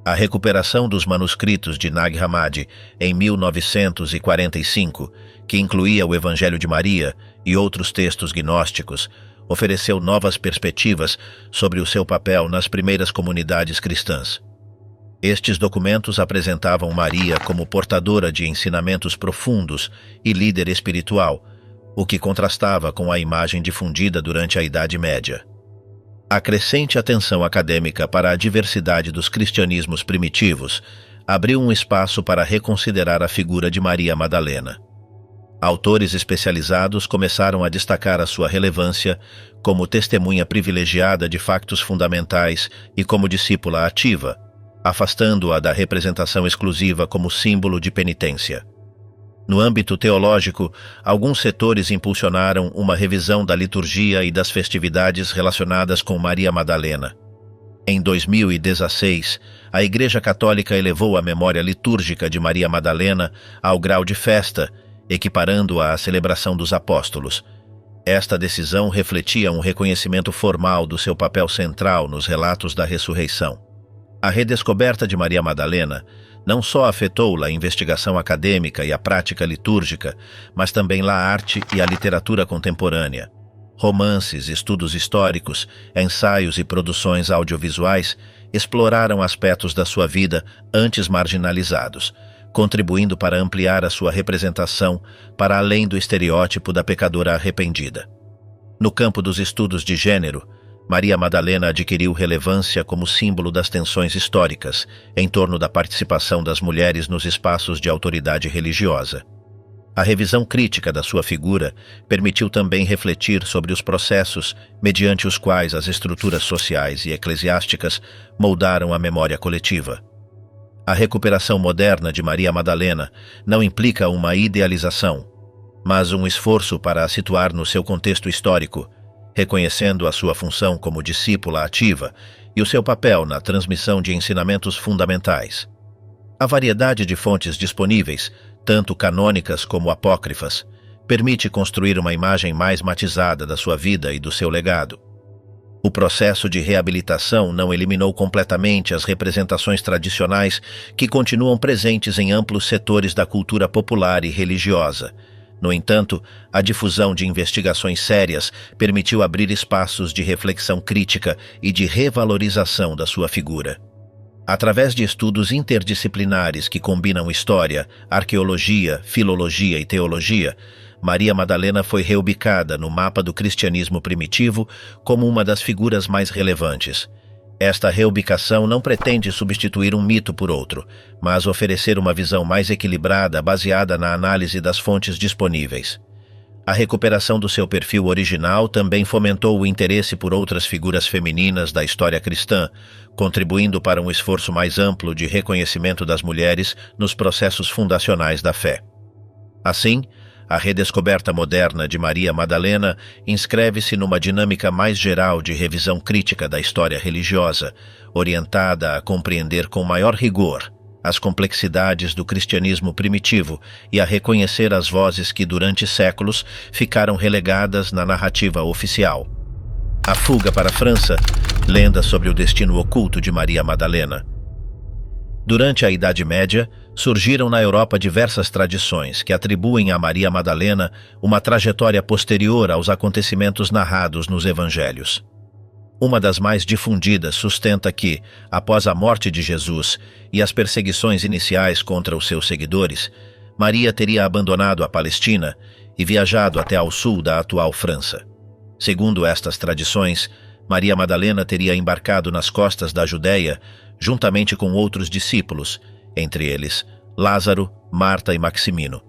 A recuperação dos manuscritos de Nag Hammadi em 1945, que incluía o Evangelho de Maria e outros textos gnósticos, ofereceu novas perspectivas sobre o seu papel nas primeiras comunidades cristãs. Estes documentos apresentavam Maria como portadora de ensinamentos profundos e líder espiritual, o que contrastava com a imagem difundida durante a Idade Média. A crescente atenção acadêmica para a diversidade dos cristianismos primitivos abriu um espaço para reconsiderar a figura de Maria Madalena. Autores especializados começaram a destacar a sua relevância como testemunha privilegiada de factos fundamentais e como discípula ativa, afastando-a da representação exclusiva como símbolo de penitência. No âmbito teológico, alguns setores impulsionaram uma revisão da liturgia e das festividades relacionadas com Maria Madalena. Em 2016, a Igreja Católica elevou a memória litúrgica de Maria Madalena ao grau de festa, equiparando-a à celebração dos apóstolos. Esta decisão refletia um reconhecimento formal do seu papel central nos relatos da ressurreição. A redescoberta de Maria Madalena não só afetou a investigação acadêmica e a prática litúrgica, mas também a arte e a literatura contemporânea. Romances, estudos históricos, ensaios e produções audiovisuais exploraram aspectos da sua vida antes marginalizados, contribuindo para ampliar a sua representação para além do estereótipo da pecadora arrependida. No campo dos estudos de gênero, Maria Madalena adquiriu relevância como símbolo das tensões históricas em torno da participação das mulheres nos espaços de autoridade religiosa. A revisão crítica da sua figura permitiu também refletir sobre os processos mediante os quais as estruturas sociais e eclesiásticas moldaram a memória coletiva. A recuperação moderna de Maria Madalena não implica uma idealização, mas um esforço para a situar no seu contexto histórico, reconhecendo a sua função como discípula ativa e o seu papel na transmissão de ensinamentos fundamentais. A variedade de fontes disponíveis, tanto canônicas como apócrifas, permite construir uma imagem mais matizada da sua vida e do seu legado. O processo de reabilitação não eliminou completamente as representações tradicionais que continuam presentes em amplos setores da cultura popular e religiosa. No entanto, a difusão de investigações sérias permitiu abrir espaços de reflexão crítica e de revalorização da sua figura. Através de estudos interdisciplinares que combinam história, arqueologia, filologia e teologia, Maria Madalena foi reubicada no mapa do cristianismo primitivo como uma das figuras mais relevantes. Esta reubicação não pretende substituir um mito por outro, mas oferecer uma visão mais equilibrada baseada na análise das fontes disponíveis. A recuperação do seu perfil original também fomentou o interesse por outras figuras femininas da história cristã, contribuindo para um esforço mais amplo de reconhecimento das mulheres nos processos fundacionais da fé. Assim, a redescoberta moderna de Maria Madalena inscreve-se numa dinâmica mais geral de revisão crítica da história religiosa, orientada a compreender com maior rigor as complexidades do cristianismo primitivo e a reconhecer as vozes que durante séculos ficaram relegadas na narrativa oficial. A fuga para a França, lenda sobre o destino oculto de Maria Madalena. Durante a Idade Média, surgiram na Europa diversas tradições que atribuem a Maria Madalena uma trajetória posterior aos acontecimentos narrados nos Evangelhos. Uma das mais difundidas sustenta que, após a morte de Jesus e as perseguições iniciais contra os seus seguidores, Maria teria abandonado a Palestina e viajado até ao sul da atual França. Segundo estas tradições, Maria Madalena teria embarcado nas costas da Judéia juntamente com outros discípulos, entre eles Lázaro, Marta e Maximino.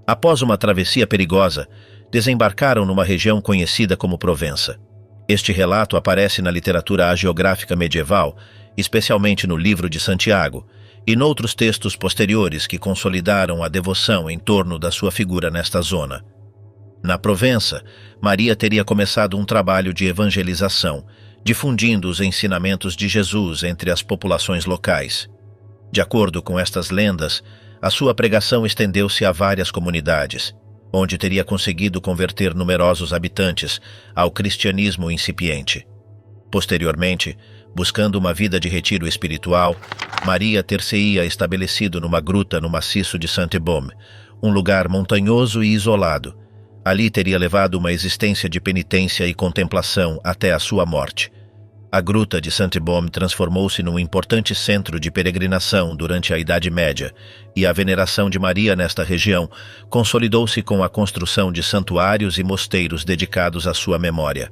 Após uma travessia perigosa, desembarcaram numa região conhecida como Provença. Este relato aparece na literatura hagiográfica medieval, especialmente no Livro de Santiago, e noutros textos posteriores que consolidaram a devoção em torno da sua figura nesta zona. Na Provença, Maria teria começado um trabalho de evangelização, difundindo os ensinamentos de Jesus entre as populações locais. De acordo com estas lendas, a sua pregação estendeu-se a várias comunidades, onde teria conseguido converter numerosos habitantes ao cristianismo incipiente. Posteriormente, buscando uma vida de retiro espiritual, Maria ter-se-ia estabelecido numa gruta no maciço de Saint-Baume, um lugar montanhoso e isolado. Ali teria levado uma existência de penitência e contemplação até a sua morte. A gruta de Saint-Baume transformou-se num importante centro de peregrinação durante a Idade Média, e a veneração de Maria nesta região consolidou-se com a construção de santuários e mosteiros dedicados à sua memória.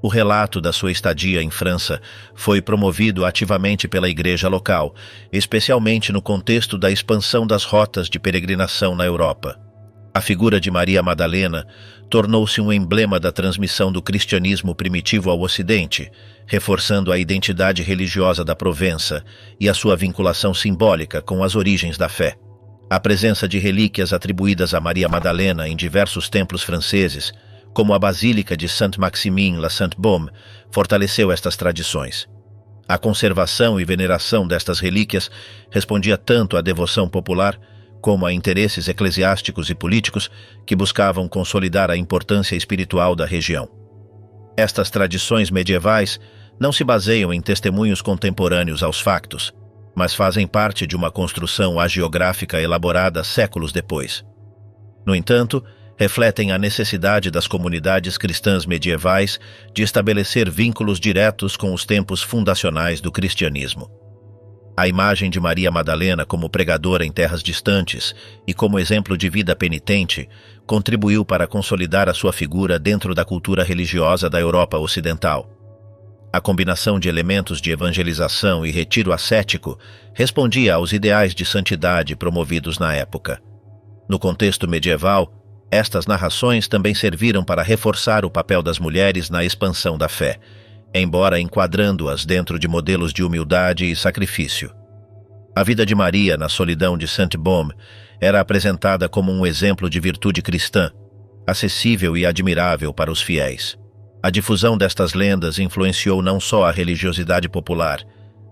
O relato da sua estadia em França foi promovido ativamente pela igreja local, especialmente no contexto da expansão das rotas de peregrinação na Europa. A figura de Maria Madalena tornou-se um emblema da transmissão do cristianismo primitivo ao Ocidente, reforçando a identidade religiosa da Provença e a sua vinculação simbólica com as origens da fé. A presença de relíquias atribuídas a Maria Madalena em diversos templos franceses, como a Basílica de Saint-Maximin-la-Sainte-Baume, fortaleceu estas tradições. A conservação e veneração destas relíquias respondia tanto à devoção popular como a interesses eclesiásticos e políticos que buscavam consolidar a importância espiritual da região. Estas tradições medievais não se baseiam em testemunhos contemporâneos aos factos, mas fazem parte de uma construção hagiográfica elaborada séculos depois. No entanto, refletem a necessidade das comunidades cristãs medievais de estabelecer vínculos diretos com os tempos fundacionais do cristianismo. A imagem de Maria Madalena como pregadora em terras distantes e como exemplo de vida penitente contribuiu para consolidar a sua figura dentro da cultura religiosa da Europa Ocidental. A combinação de elementos de evangelização e retiro ascético respondia aos ideais de santidade promovidos na época. No contexto medieval, estas narrações também serviram para reforçar o papel das mulheres na expansão da fé, embora enquadrando-as dentro de modelos de humildade e sacrifício. A vida de Maria na solidão de Saint-Baume era apresentada como um exemplo de virtude cristã, acessível e admirável para os fiéis. A difusão destas lendas influenciou não só a religiosidade popular,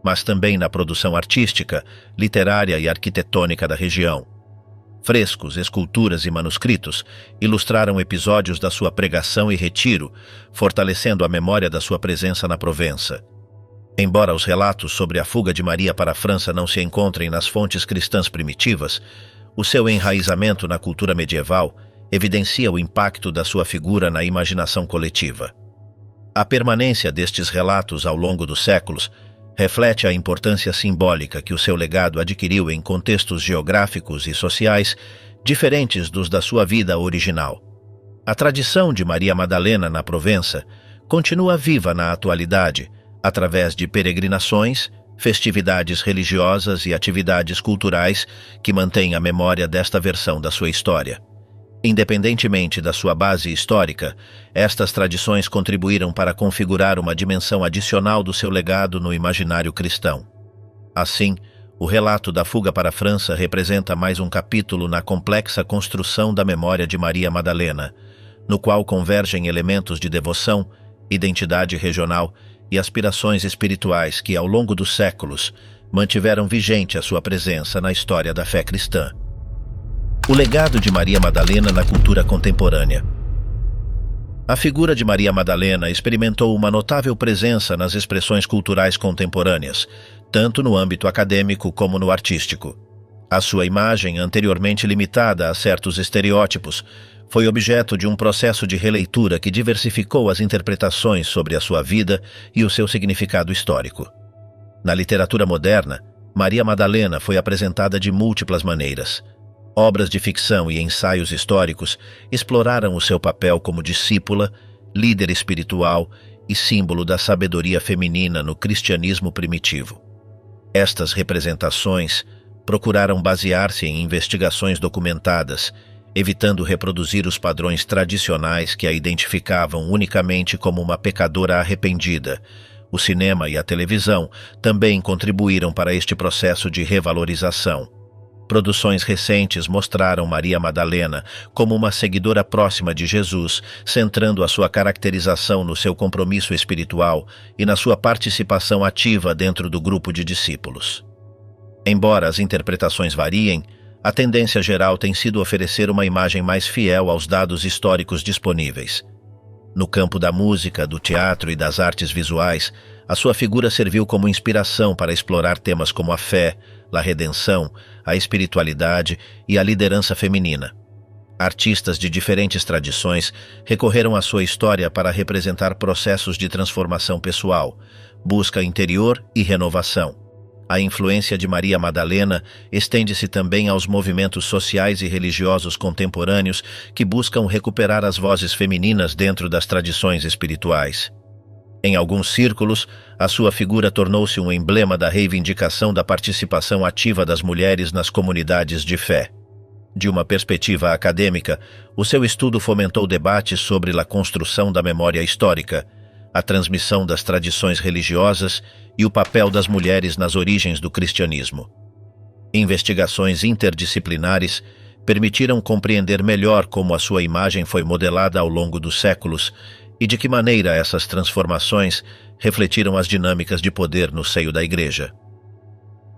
mas também na produção artística, literária e arquitetônica da região. Frescos, esculturas e manuscritos ilustraram episódios da sua pregação e retiro, fortalecendo a memória da sua presença na Provença. Embora os relatos sobre a fuga de Maria para a França não se encontrem nas fontes cristãs primitivas, o seu enraizamento na cultura medieval evidencia o impacto da sua figura na imaginação coletiva. A permanência destes relatos ao longo dos séculos reflete a importância simbólica que o seu legado adquiriu em contextos geográficos e sociais diferentes dos da sua vida original. A tradição de Maria Madalena na Provença continua viva na atualidade, através de peregrinações, festividades religiosas e atividades culturais que mantêm a memória desta versão da sua história. Independentemente da sua base histórica, estas tradições contribuíram para configurar uma dimensão adicional do seu legado no imaginário cristão. Assim, o relato da fuga para a França representa mais um capítulo na complexa construção da memória de Maria Madalena, no qual convergem elementos de devoção, identidade regional e aspirações espirituais que, ao longo dos séculos, mantiveram vigente a sua presença na história da fé cristã. O legado de Maria Madalena na cultura contemporânea. A figura de Maria Madalena experimentou uma notável presença nas expressões culturais contemporâneas, tanto no âmbito acadêmico como no artístico. A sua imagem, anteriormente limitada a certos estereótipos, foi objeto de um processo de releitura que diversificou as interpretações sobre a sua vida e o seu significado histórico. Na literatura moderna, Maria Madalena foi apresentada de múltiplas maneiras. Obras de ficção e ensaios históricos exploraram o seu papel como discípula, líder espiritual e símbolo da sabedoria feminina no cristianismo primitivo. Estas representações procuraram basear-se em investigações documentadas, evitando reproduzir os padrões tradicionais que a identificavam unicamente como uma pecadora arrependida. O cinema e a televisão também contribuíram para este processo de revalorização. Produções recentes mostraram Maria Madalena como uma seguidora próxima de Jesus, centrando a sua caracterização no seu compromisso espiritual e na sua participação ativa dentro do grupo de discípulos. Embora as interpretações variem, a tendência geral tem sido oferecer uma imagem mais fiel aos dados históricos disponíveis. No campo da música, do teatro e das artes visuais, a sua figura serviu como inspiração para explorar temas como a fé, a redenção, a espiritualidade e a liderança feminina. Artistas de diferentes tradições recorreram à sua história para representar processos de transformação pessoal, busca interior e renovação. A influência de Maria Madalena estende-se também aos movimentos sociais e religiosos contemporâneos que buscam recuperar as vozes femininas dentro das tradições espirituais. Em alguns círculos, a sua figura tornou-se um emblema da reivindicação da participação ativa das mulheres nas comunidades de fé. De uma perspectiva acadêmica, o seu estudo fomentou debates sobre a construção da memória histórica, a transmissão das tradições religiosas e o papel das mulheres nas origens do cristianismo. Investigações interdisciplinares permitiram compreender melhor como a sua imagem foi modelada ao longo dos séculos e de que maneira essas transformações refletiram as dinâmicas de poder no seio da Igreja.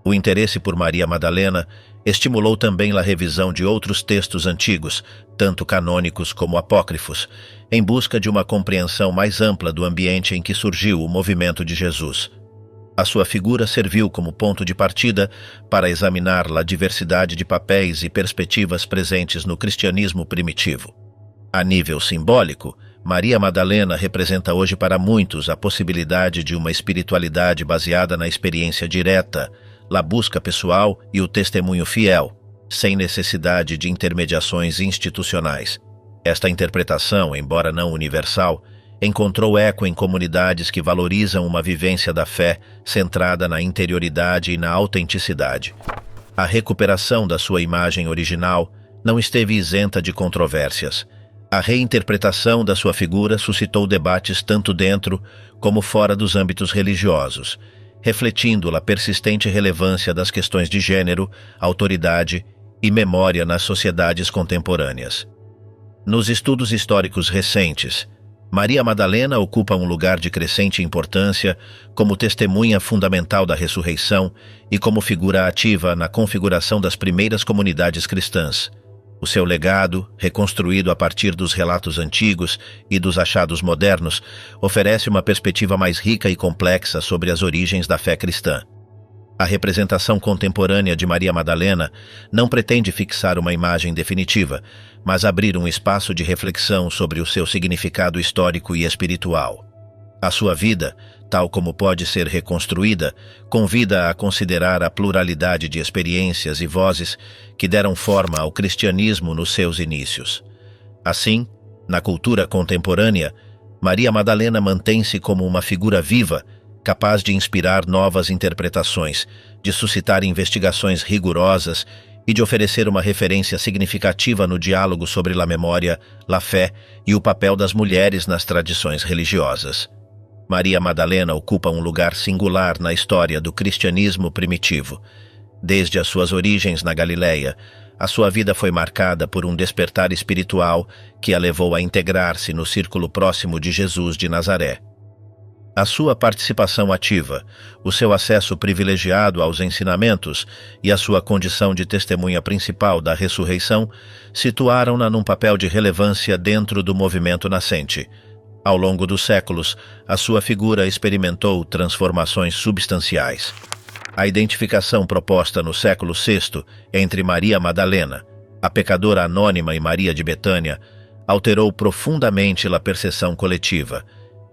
O interesse por Maria Madalena estimulou também a revisão de outros textos antigos, tanto canônicos como apócrifos, em busca de uma compreensão mais ampla do ambiente em que surgiu o movimento de Jesus. A sua figura serviu como ponto de partida para examinar a diversidade de papéis e perspectivas presentes no cristianismo primitivo. A nível simbólico, Maria Madalena representa hoje para muitos a possibilidade de uma espiritualidade baseada na experiência direta, a busca pessoal e o testemunho fiel, sem necessidade de intermediações institucionais. Esta interpretação, embora não universal, encontrou eco em comunidades que valorizam uma vivência da fé centrada na interioridade e na autenticidade. A recuperação da sua imagem original não esteve isenta de controvérsias. A reinterpretação da sua figura suscitou debates tanto dentro como fora dos âmbitos religiosos, refletindo a persistente relevância das questões de gênero, autoridade e memória nas sociedades contemporâneas. Nos estudos históricos recentes, Maria Madalena ocupa um lugar de crescente importância como testemunha fundamental da ressurreição e como figura ativa na configuração das primeiras comunidades cristãs. O seu legado, reconstruído a partir dos relatos antigos e dos achados modernos, oferece uma perspectiva mais rica e complexa sobre as origens da fé cristã. A representação contemporânea de Maria Madalena não pretende fixar uma imagem definitiva, mas abrir um espaço de reflexão sobre o seu significado histórico e espiritual. A sua vida, tal como pode ser reconstruída, convida a considerar a pluralidade de experiências e vozes que deram forma ao cristianismo nos seus inícios. Assim, na cultura contemporânea, Maria Madalena mantém-se como uma figura viva, capaz de inspirar novas interpretações, de suscitar investigações rigorosas e de oferecer uma referência significativa no diálogo sobre a memória, a fé e o papel das mulheres nas tradições religiosas. Maria Madalena ocupa um lugar singular na história do cristianismo primitivo. Desde as suas origens na Galileia, a sua vida foi marcada por um despertar espiritual que a levou a integrar-se no círculo próximo de Jesus de Nazaré. A sua participação ativa, o seu acesso privilegiado aos ensinamentos e a sua condição de testemunha principal da ressurreição situaram-na num papel de relevância dentro do movimento nascente. Ao longo dos séculos, a sua figura experimentou transformações substanciais. A identificação proposta no século VI entre Maria Madalena, a pecadora anônima, e Maria de Betânia alterou profundamente a percepção coletiva,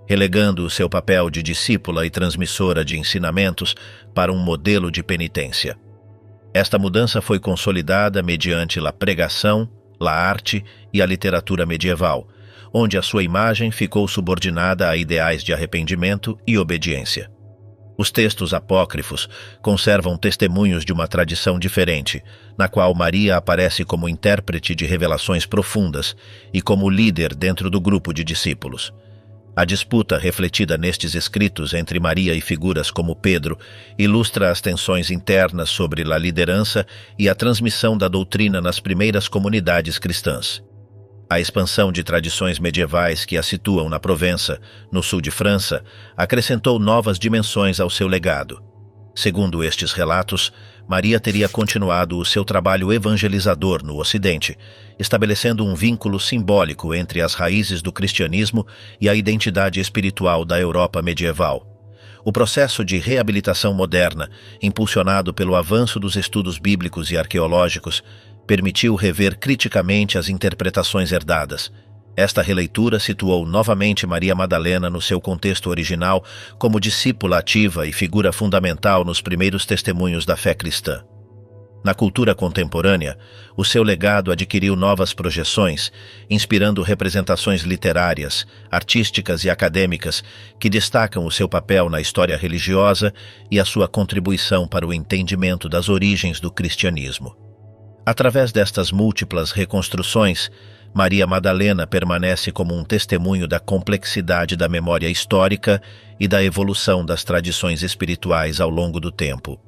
relegando o seu papel de discípula e transmissora de ensinamentos para um modelo de penitência. Esta mudança foi consolidada mediante a pregação, a arte e a literatura medieval, onde a sua imagem ficou subordinada a ideais de arrependimento e obediência. Os textos apócrifos conservam testemunhos de uma tradição diferente, na qual Maria aparece como intérprete de revelações profundas e como líder dentro do grupo de discípulos. A disputa refletida nestes escritos entre Maria e figuras como Pedro ilustra as tensões internas sobre a liderança e a transmissão da doutrina nas primeiras comunidades cristãs. A expansão de tradições medievais que a situam na Provença, no sul de França, acrescentou novas dimensões ao seu legado. Segundo estes relatos, Maria teria continuado o seu trabalho evangelizador no Ocidente, estabelecendo um vínculo simbólico entre as raízes do cristianismo e a identidade espiritual da Europa medieval. O processo de reabilitação moderna, impulsionado pelo avanço dos estudos bíblicos e arqueológicos, permitiu rever criticamente as interpretações herdadas. Esta releitura situou novamente Maria Madalena no seu contexto original como discípula ativa e figura fundamental nos primeiros testemunhos da fé cristã. Na cultura contemporânea, o seu legado adquiriu novas projeções, inspirando representações literárias, artísticas e acadêmicas que destacam o seu papel na história religiosa e a sua contribuição para o entendimento das origens do cristianismo. Através destas múltiplas reconstruções, Maria Madalena permanece como um testemunho da complexidade da memória histórica e da evolução das tradições espirituais ao longo do tempo.